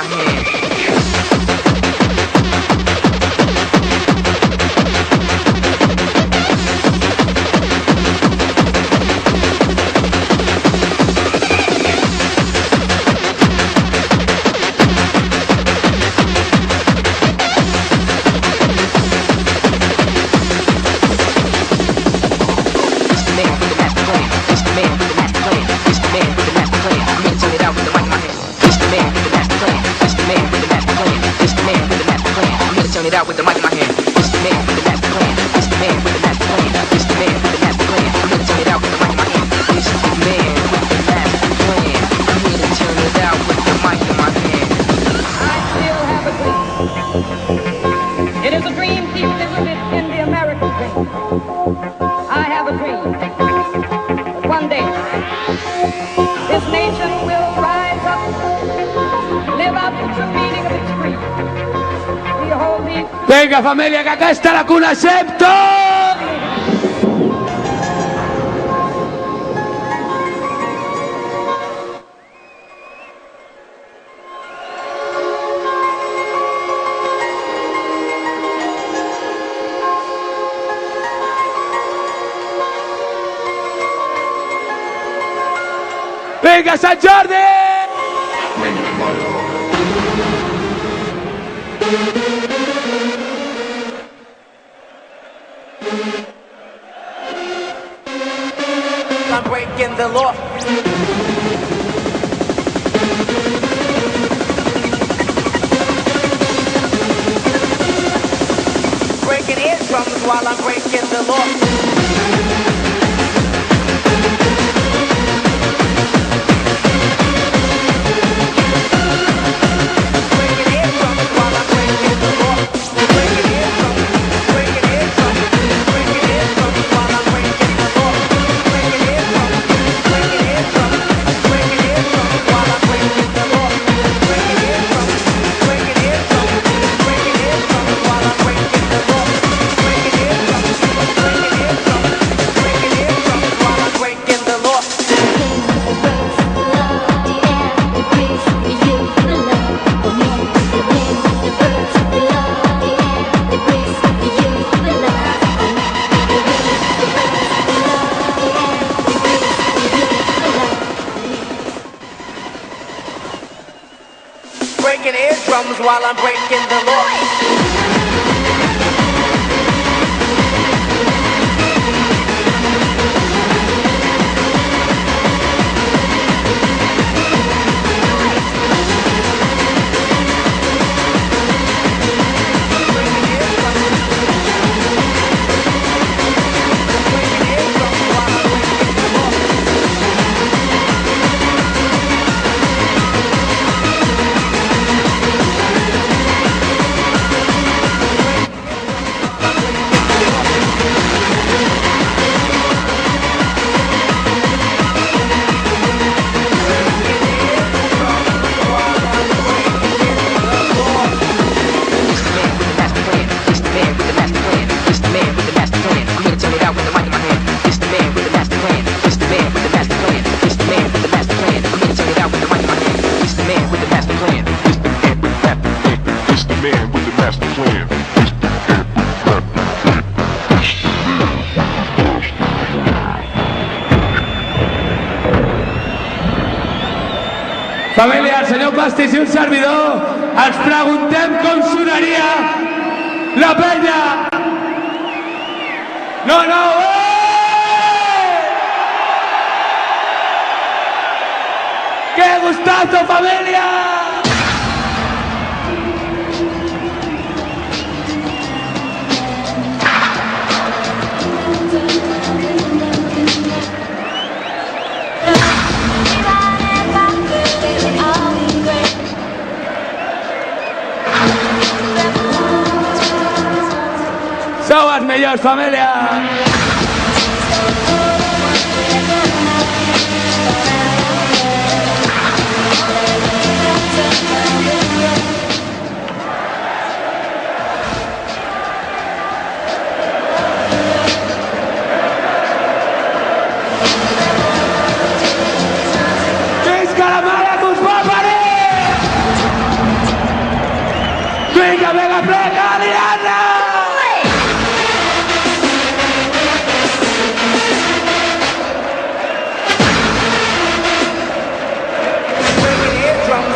my hand. Out with the mic in my hand. It's the man with the master plan. It's the man with the master plan. It's the man with the master plan. I'm here to turn it out with the mic in my hand. It's the man with the master plan. I'm here to turn it out with the mic in my hand. I still have a dream. It is a dream deep rooted in the American dream. I have a dream that one day this nation will rise up, live out the true meaning of its creed. Venga familia, que acá está la cuna Septo. Venga Sant Jordi. I'm breaking the law. Breaking eardrums while I'm breaking the law. Breaking eardrums while I'm breaking the law. Família, el senyor Pastis i un servidor ens preguntem com sonaria la penya. No, no, ¡Qué gustazo, familia! Sou as mellors, família! Visca la mare que us va parir!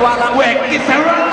while I'm wet. It's a rock.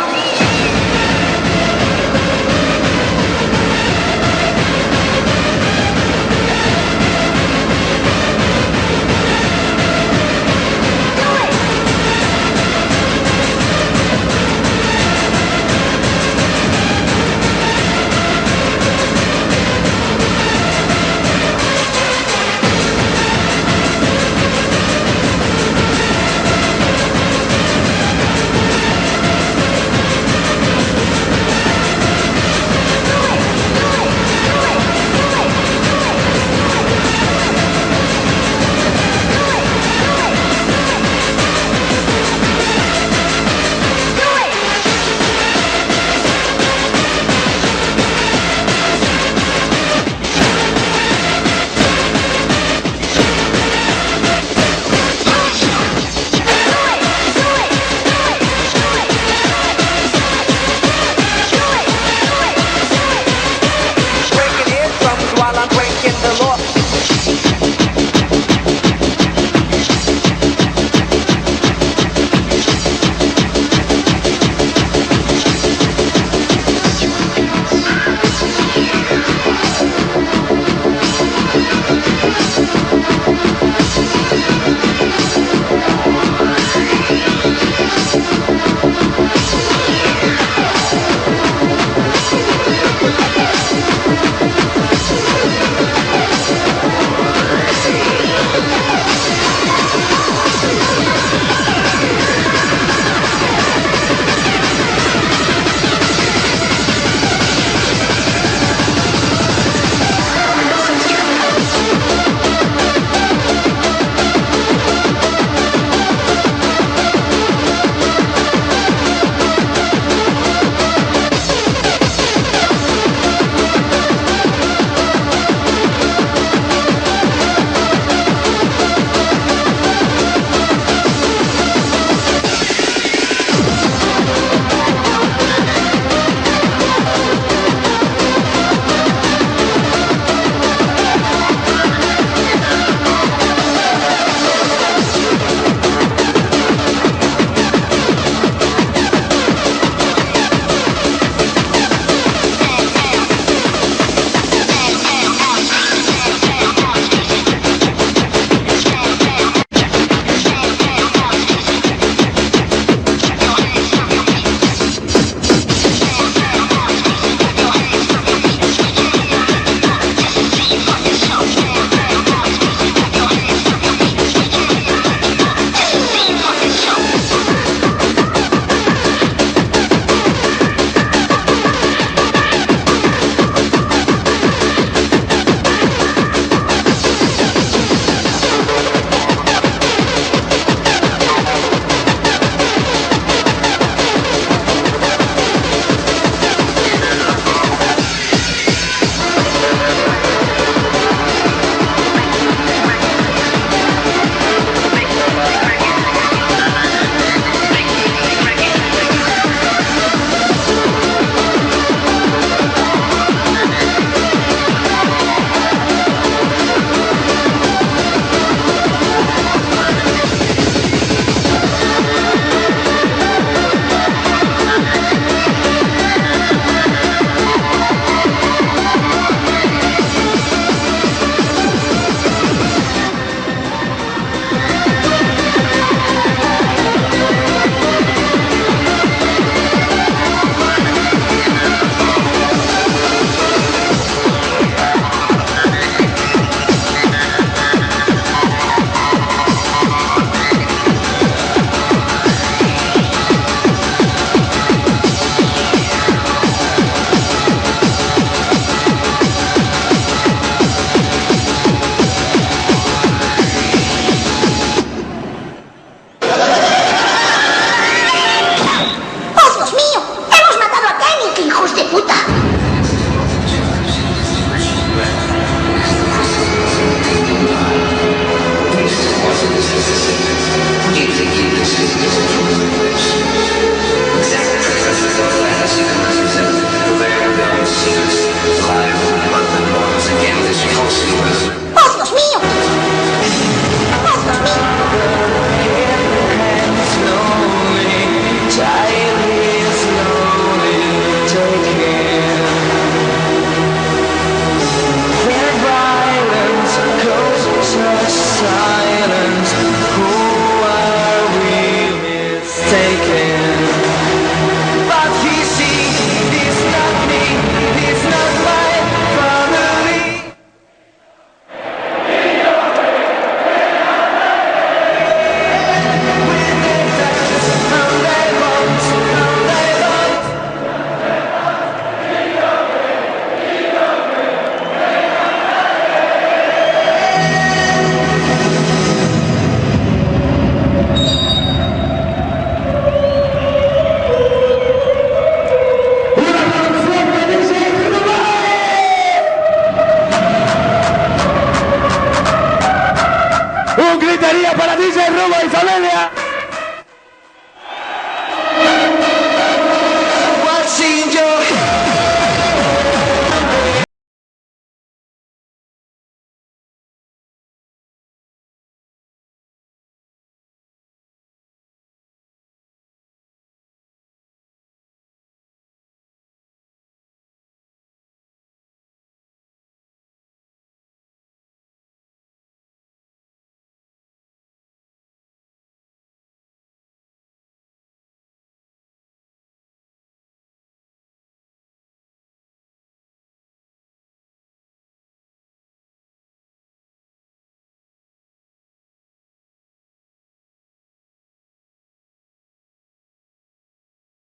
taken.